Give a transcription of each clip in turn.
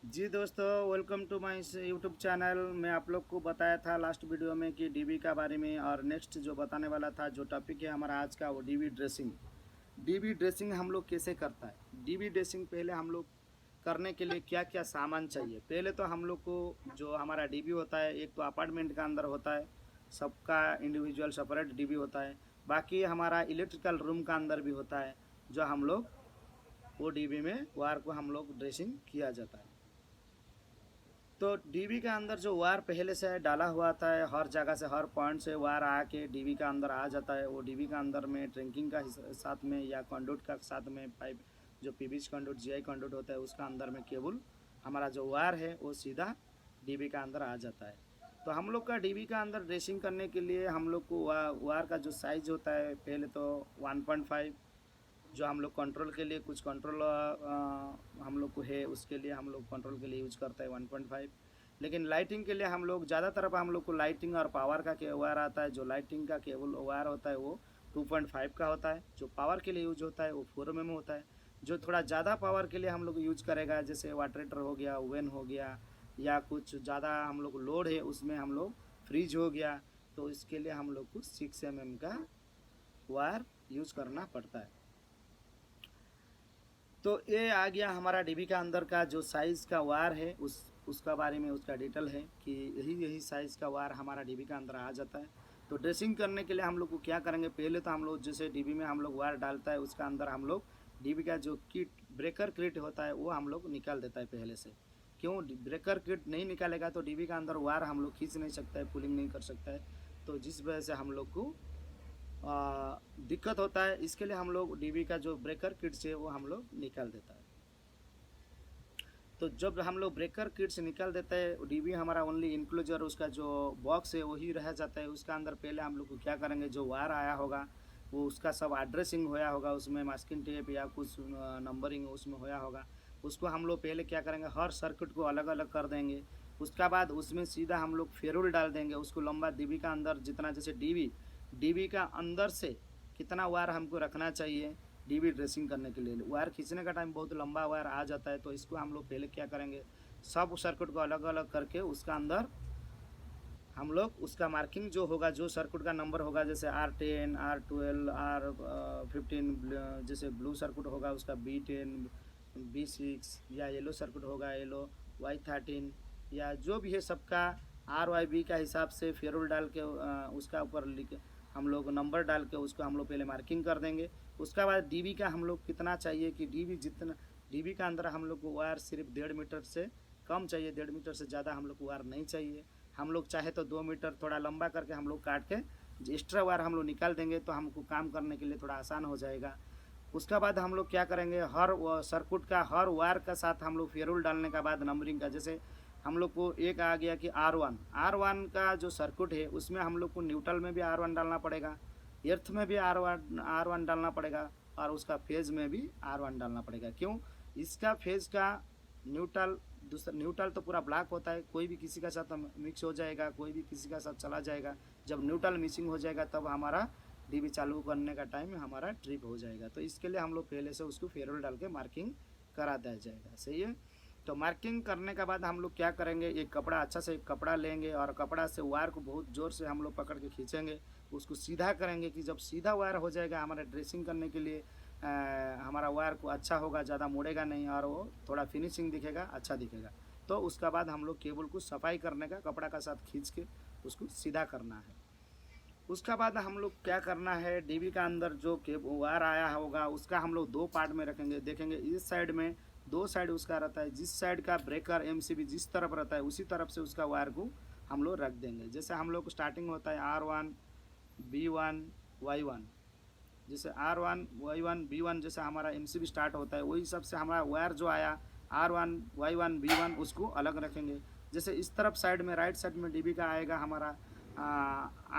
जी दोस्तों, welcome to my YouTube channel. मैं आप लोग को बताया था लास्ट वीडियो में कि डीबी का बारे में, और नेक्स्ट जो बताने वाला था, जो टॉपिक है हमारा आज का, वो डीबी ड्रेसिंग। डीबी ड्रेसिंग हम लोग कैसे करता है। डीबी ड्रेसिंग पहले हम लोग करने के लिए क्या क्या सामान चाहिए। पहले तो हम लोग को जो हमारा डीबी होता है, एक तो अपार्टमेंट का अंदर होता है, सबका इंडिविजुअल सेपरेट डीबी होता है। बाकी हमारा इलेक्ट्रिकल रूम का अंदर भी होता है, जो हम लोग वो डीबी में वायर को हम लोग ड्रेसिंग किया जाता है। तो डीबी के अंदर जो वायर पहले से डाला हुआ था, हर जगह से हर पॉइंट से वायर आके डीबी का अंदर आ जाता है। वो डीबी का अंदर में ट्रंकिंग का साथ में या कंडक्ट का साथ में पाइप, जो पीवीसी कंडक्ट जीआई कंडक्ट होता है, उसका अंदर में केबल हमारा जो वायर है वो सीधा डीबी का अंदर आ जाता है। तो हम लोग का डीबी का अंदर ड्रेसिंग करने के लिए हम लोग को वायर का जो साइज होता है, पहले तो 1.5, जो हम लोग कंट्रोल के लिए कुछ कंट्रोल हम लोग को है, उसके लिए हम लोग कंट्रोल के लिए यूज करते हैं 1.5। लेकिन लाइटिंग के लिए हम लोग ज़्यादातर हम लोग को लाइटिंग और पावर का वायर आता है। जो लाइटिंग का केबल वायर होता है वो 2.5 का होता है। जो पावर के लिए यूज होता है वो 4 mm होता है। जो थोड़ा ज़्यादा पावर के लिए हम लोग यूज करेगा, जैसे वाटर हीटर हो गया, ओवन हो गया, या कुछ ज़्यादा हम लोग लोड है उसमें, हम लोग फ्रिज हो गया, तो इसके लिए हम लोग को 6 mm का वायर यूज करना पड़ता है। तो ये आ गया हमारा डीबी का अंदर का जो साइज़ का वायर है, उसका बारे में उसका डिटेल है कि यही यही साइज़ का वायर हमारा डीबी का अंदर आ जाता है। तो ड्रेसिंग करने के लिए हम लोग को क्या करेंगे, पहले तो हम लोग जैसे डीबी में हम लोग वायर डालता है, उसका अंदर हम लोग डीबी का जो किट ब्रेकर किट होता है वो हम लोग निकाल देता है पहले से। क्यों ब्रेकर किट नहीं निकालेगा तो डीबी का अंदर वायर हम लोग खींच नहीं सकता है, पुलिंग नहीं कर सकता है। तो जिस वजह से हम लोग को दिक्कत होता है, इसके लिए हम लोग डीबी का जो ब्रेकर किट्स है वो हम लोग निकाल देता है। तो जब हम लोग ब्रेकर किट्स निकाल देते हैं, डीबी हमारा ओनली इंक्लोजर, उसका जो बॉक्स है वही रह जाता है। उसका अंदर पहले हम लोग को क्या करेंगे, जो वायर आया होगा वो उसका सब एड्रेसिंग होया होगा, उसमें मास्किंग टेप या कुछ नंबरिंग उसमें होया होगा। उसको हम लोग पहले क्या करेंगे, हर सर्किट को अलग अलग कर देंगे। उसका बाद उसमें सीधा हम लोग फेरुल डाल देंगे, उसको लंबा डीबी का अंदर जितना, जैसे डीबी का अंदर से कितना वायर हमको रखना चाहिए डीबी ड्रेसिंग करने के लिए। वायर खींचने का टाइम बहुत लंबा वायर आ जाता है, तो इसको हम लोग पहले क्या करेंगे, सब सर्किट को अलग अलग करके उसका अंदर हम लोग उसका मार्किंग जो होगा, जो सर्किट का नंबर होगा, जैसे R10, R12, R15, जैसे ब्लू सर्किट होगा उसका B10, B6, या येलो सर्किट होगा येलो Y13, या जो भी है सबका RYB का हिसाब से फेरोल डाल के उसका ऊपर लिख हम लोग नंबर डाल के उसको हम लोग पहले मार्किंग कर देंगे। उसका बाद डीबी का हम लोग कितना चाहिए, कि डीबी जितना डीबी का अंदर हम लोग को वायर सिर्फ 1.5 मीटर से कम चाहिए, 1.5 मीटर से ज़्यादा हम लोग को वायर नहीं चाहिए। हम लोग चाहे तो 2 मीटर थोड़ा लंबा करके हम लोग काट के एक्स्ट्रा वायर हम लोग निकाल देंगे, तो हमको काम करने के लिए थोड़ा आसान हो जाएगा। उसका बाद हम लोग क्या करेंगे, हर सर्किट का हर वायर का साथ हम लोग फेरुल डालने का बाद नंबरिंग का, जैसे हम लोग को एक आ गया कि R1 का जो सर्किट है उसमें हम लोग को न्यूट्रल में भी R1 डालना पड़ेगा, एर्थ में भी R1 डालना पड़ेगा, और उसका फेज में भी R1 डालना पड़ेगा। क्यों, इसका फेज का न्यूट्रल, दूसरा न्यूट्रल तो पूरा ब्लैक होता है, कोई भी किसी का साथ मिक्स हो जाएगा, कोई भी किसी का साथ चला जाएगा। जब न्यूट्रल मिक्सिंग हो जाएगा तब हमारा डीबी चालू करने का टाइम हमारा ट्रिप हो जाएगा। तो इसके लिए हम लोग पहले से उसको फेरोल डाल के मार्किंग करा दिया जाएगा। सही है। तो मार्किंग करने के बाद हम लोग क्या करेंगे, एक कपड़ा, अच्छा से एक कपड़ा लेंगे, और कपड़ा से वायर को बहुत ज़ोर से हम लोग पकड़ के खींचेंगे, उसको सीधा करेंगे। कि जब सीधा वायर हो जाएगा हमारा ड्रेसिंग करने के लिए, हमारा वायर को अच्छा होगा, ज़्यादा मुड़ेगा नहीं, और वो थोड़ा फिनिशिंग दिखेगा, अच्छा दिखेगा। तो उसका बाद हम लोग केबल को सफाई करने का, कपड़ा का साथ खींच के उसको सीधा करना है। उसका बाद हम लोग क्या करना है, डीबी का अंदर जो वायर आया होगा उसका हम लोग दो पार्ट में रखेंगे। देखेंगे इस साइड में दो साइड उसका रहता है, जिस साइड का ब्रेकर एमसीबी जिस तरफ रहता है उसी तरफ से उसका वायर को हम लोग रख देंगे। जैसे हम लोग स्टार्टिंग होता है R1, B1, Y1, जैसे R1, Y1, B1, जैसे हमारा एमसीबी स्टार्ट होता है वही सब से हमारा वायर जो आया R1, Y1, B1 उसको अलग रखेंगे। जैसे इस तरफ साइड में राइट साइड में डीबी का आएगा हमारा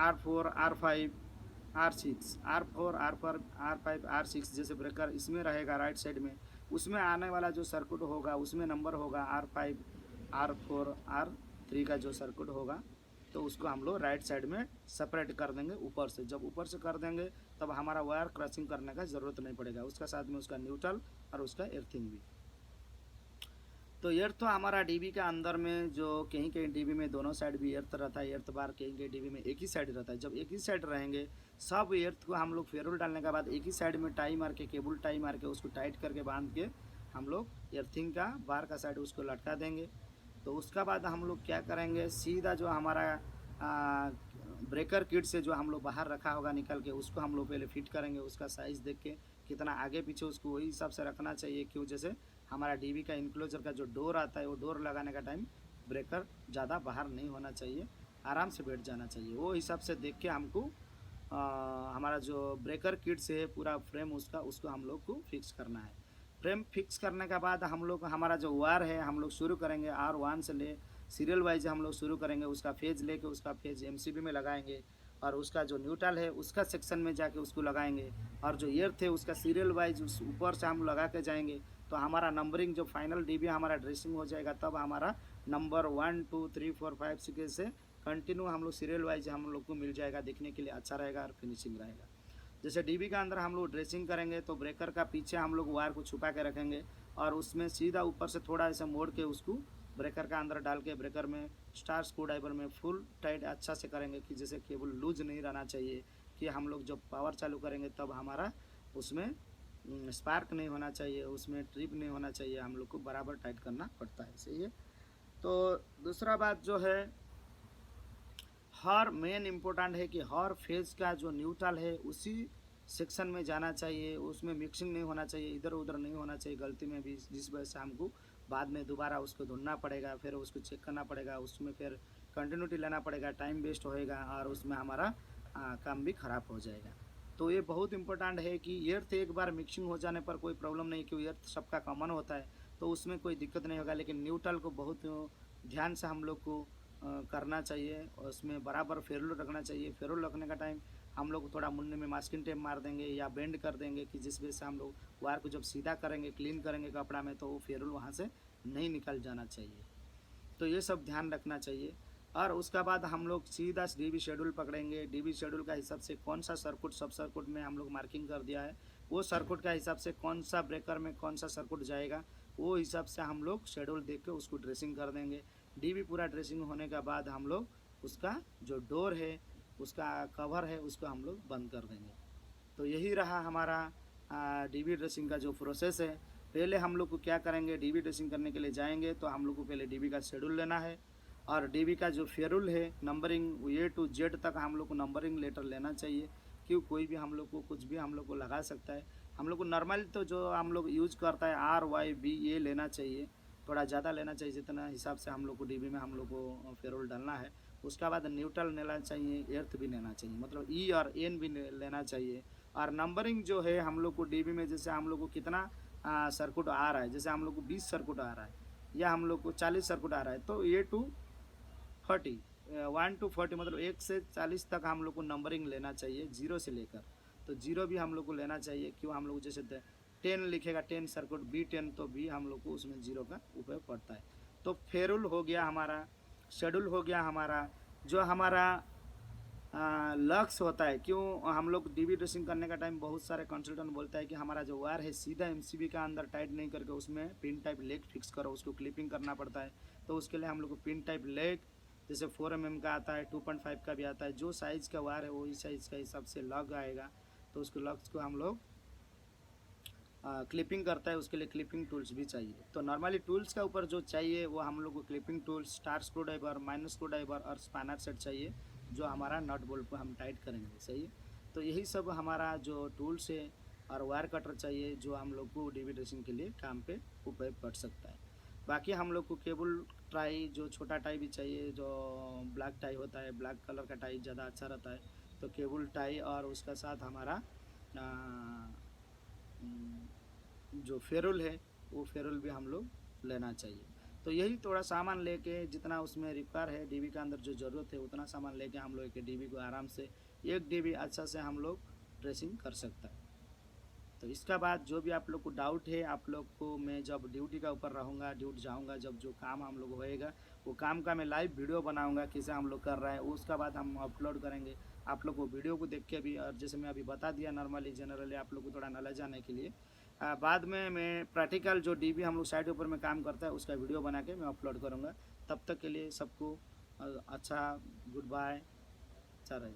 R4, R5, R6, जैसे ब्रेकर इसमें रहेगा राइट साइड में। उसमें आने वाला जो सर्किट होगा उसमें नंबर होगा R5, R4, R3 का जो सर्किट होगा, तो उसको हम लोग राइट साइड में सेपरेट कर देंगे ऊपर से। जब ऊपर से कर देंगे तब हमारा वायर क्रशिंग करने का ज़रूरत नहीं पड़ेगा, उसका साथ में उसका न्यूट्रल और उसका एर्थिंग भी। तो एर्थ तो हमारा डीबी का अंदर में जो कहीं कहीं डीबी में दोनों साइड भी एर्थ रहता है, एर्थ बार कहीं कहीं डीबी में एक ही साइड रहता है। जब एक ही साइड रहेंगे सब एर्थ को हम लोग फेरोल डालने के बाद एक ही साइड में टाई मार के, केबल टाई मार के उसको टाइट करके बांध के हम लोग एर्थिंग का बार का साइड उसको लटका देंगे। तो उसका बाद हम लोग क्या करेंगे, सीधा जो हमारा ब्रेकर किट से जो हम लोग बाहर रखा होगा निकल के, उसको हम लोग पहले फिट करेंगे। उसका साइज़ देख के कितना आगे पीछे उसको वही हिसाब से रखना चाहिए। क्यों, जैसे हमारा डीबी का इनक्लोजर का जो डोर आता है, वो डोर लगाने का टाइम ब्रेकर ज़्यादा बाहर नहीं होना चाहिए, आराम से बैठ जाना चाहिए। वो हिसाब से देख के हमको हमारा जो ब्रेकर किट से है पूरा फ्रेम उसको हम लोग को फिक्स करना है। फ्रेम फिक्स करने के बाद हम लोग हमारा जो वायर है हम लोग शुरू करेंगे R1 से ले सीरियल वाइज हम लोग शुरू करेंगे। उसका फेज लेके उसका फेज MCB में लगाएंगे और उसका जो न्यूट्रल है उसका सेक्शन में जाके उसको लगाएंगे। और जो एर्थ है उसका सीरियल वाइज उस ऊपर से हम लगा के जाएंगे। तो हमारा नंबरिंग जो फाइनल डीबी हमारा ड्रेसिंग हो जाएगा, तब हमारा नंबर 1 2 3 4 5 6 से कंटिन्यू हम लोग सीरियल वाइज हम लोग को मिल जाएगा, देखने के लिए अच्छा रहेगा और फिनिशिंग रहेगा। जैसे डीबी का अंदर हम लोग ड्रेसिंग करेंगे तो ब्रेकर का पीछे हम लोग वायर को छुपा के रखेंगे और उसमें सीधा ऊपर से थोड़ा ऐसा मोड़ के उसको ब्रेकर का अंदर डाल के ब्रेकर में स्टार स्क्रू ड्राइवर में फुल टाइट अच्छा से करेंगे कि जैसे केबल लूज नहीं रहना चाहिए, कि हम लोग जब पावर चालू करेंगे तब हमारा उसमें स्पार्क नहीं होना चाहिए, उसमें ट्रिप नहीं होना चाहिए, हम लोग को बराबर टाइट करना पड़ता है। सही है। तो दूसरा बात जो है, हर मेन इम्पोर्टेंट है कि हर फेज का जो न्यूट्रल है उसी सेक्शन में जाना चाहिए, उसमें मिक्सिंग नहीं होना चाहिए, इधर उधर नहीं होना चाहिए गलती में भी, जिस वजह से हमको बाद में दोबारा उसको ढूंढना पड़ेगा, फिर उसको चेक करना पड़ेगा, उसमें फिर कंटिन्यूटी लेना पड़ेगा, टाइम वेस्ट होएगा और उसमें हमारा काम भी ख़राब हो जाएगा। तो ये बहुत इंपॉर्टेंट है कि एर्थ एक बार मिक्सिंग हो जाने पर कोई प्रॉब्लम नहीं, क्योंकि एर्थ सबका कॉमन होता है तो उसमें कोई दिक्कत नहीं होगा। लेकिन न्यूट्रल को बहुत ध्यान से हम लोग को करना चाहिए और उसमें बराबर फेरोल रखना चाहिए। फेरोल रखने का टाइम हम लोग थोड़ा मुन्ने में मास्किंग टेप मार देंगे या बेंड कर देंगे, कि जिस वजह से हम लोग वायर को जब सीधा करेंगे, क्लीन करेंगे कपड़ा में, तो वो फेरोल वहाँ से नहीं निकल जाना चाहिए। तो ये सब ध्यान रखना चाहिए। और उसका बाद हम लोग सीधा डीबी शेड्यूल पकड़ेंगे। डीबी शेड्यूल का हिसाब से कौन सा सर्किट सब सर्किट में हम लोग मार्किंग कर दिया है, वो सर्किट का हिसाब से कौन सा ब्रेकर में कौन सा सर्किट जाएगा, वो हिसाब से हम लोग शेड्यूल देख के उसको ड्रेसिंग कर देंगे। डीबी पूरा ड्रेसिंग होने के बाद हम लोग उसका जो डोर है, उसका कवर है, उसको हम लोग बंद कर देंगे। तो यही रहा हमारा डीबी ड्रेसिंग का जो प्रोसेस है। पहले हम लोग को क्या करेंगे, डीबी ड्रेसिंग करने के लिए जाएंगे तो हम लोग को पहले डीबी का शेड्यूल लेना है और डीबी का जो फेरुल है नंबरिंग A to Z तक हम लोग को नंबरिंग लेटर लेना चाहिए। क्यों, कोई भी हम लोग को कुछ भी हम लोग को लगा सकता है। हम लोग को नॉर्मल तो जो हम लोग यूज करता है RYB ये लेना चाहिए, थोड़ा ज़्यादा लेना चाहिए जितना हिसाब से हम लोग को डीबी में हम लोग को फेरुल डालना है। उसके बाद न्यूट्रल लेना चाहिए, एर्थ भी लेना चाहिए, मतलब E और N भी लेना चाहिए। और नंबरिंग जो है हम लोग को डीबी में, जैसे हम लोग को कितना सर्किट आ रहा है, जैसे हम लोग को 20 सर्किट आ रहा है या हम लोग को 40 सर्किट आ रहा है, तो A to 40 1 to 40 मतलब 1 से 40 तक हम लोग को नंबरिंग लेना चाहिए, 0 से लेकर। तो 0 भी हम लोग को लेना चाहिए। क्यों, हम लोग जैसे 10 लिखेगा 10 सर्किट B10, तो भी हम लोग को उसमें 0 का उपयोग पड़ता है। तो फेरुल हो गया हमारा, शेड्यूल हो गया हमारा, जो हमारा लक्स होता है। क्यों, हम लोग डीबी ड्रेसिंग करने का टाइम बहुत सारे कंसल्टेंट बोलता है कि हमारा जो वायर है सीधा MCB का अंदर टाइट नहीं करके उसमें पिन टाइप लेग फिक्स करो, उसको क्लिपिंग करना पड़ता है। तो उसके लिए हम लोग को पिन टाइप लेग, जैसे 4 mm का आता है, 2.5 का भी आता है, जो साइज़ का वायर है वही साइज़ का हिसाब से लग आएगा। तो उसको लग्स को हम लोग क्लिपिंग करता है, उसके लिए क्लिपिंग टूल्स भी चाहिए। तो नॉर्मली टूल्स का ऊपर जो चाहिए वो हम लोग को clipping tools, star screw driver, minus screw driver और स्पैनर सेट चाहिए, जो हमारा नट बोल्ट को हम टाइट करेंगे। सही है। तो यही सब हमारा जो टूल्स है, और वायर कटर चाहिए जो हम लोग को डीबी ड्रेसिंग के लिए काम पे उपयोग पड़ सकता है। बाकी हम लोग को केबल टाई, जो छोटा टाई भी चाहिए, जो ब्लैक टाई होता है, ब्लैक कलर का टाई ज़्यादा अच्छा रहता है। तो केबल टाई और उसका साथ हमारा जो फेरुल है वो फेरुल भी हम लोग लेना चाहिए। तो यही थोड़ा सामान लेके, जितना उसमें रिक्वायर है डीबी का अंदर जो ज़रूरत है उतना सामान लेके हम लोग एक डीबी को आराम से, एक डीबी अच्छा से हम लोग ड्रेसिंग कर सकता है। तो इसका बाद जो भी आप लोग को डाउट है, आप लोग को मैं जब ड्यूटी का ऊपर रहूँगा, ड्यूटी जाऊँगा, जब जो काम हम लोग होएगा वो काम का मैं लाइव वीडियो बनाऊँगा कैसे हम लोग कर रहे हैं, उसका बाद हम अपलोड करेंगे। आप लोग को वीडियो को देख के भी, और जैसे मैं अभी बता दिया नॉर्मली जनरली आप लोग को थोड़ा नॉलेज आने के लिए, बाद में मैं प्रैक्टिकल जो डीबी हम लोग साइट के ऊपर में काम करता है उसका वीडियो बना के मैं अपलोड करूँगा। तब तक के लिए सबको अच्छा गुड बाय, अच्छा रहे।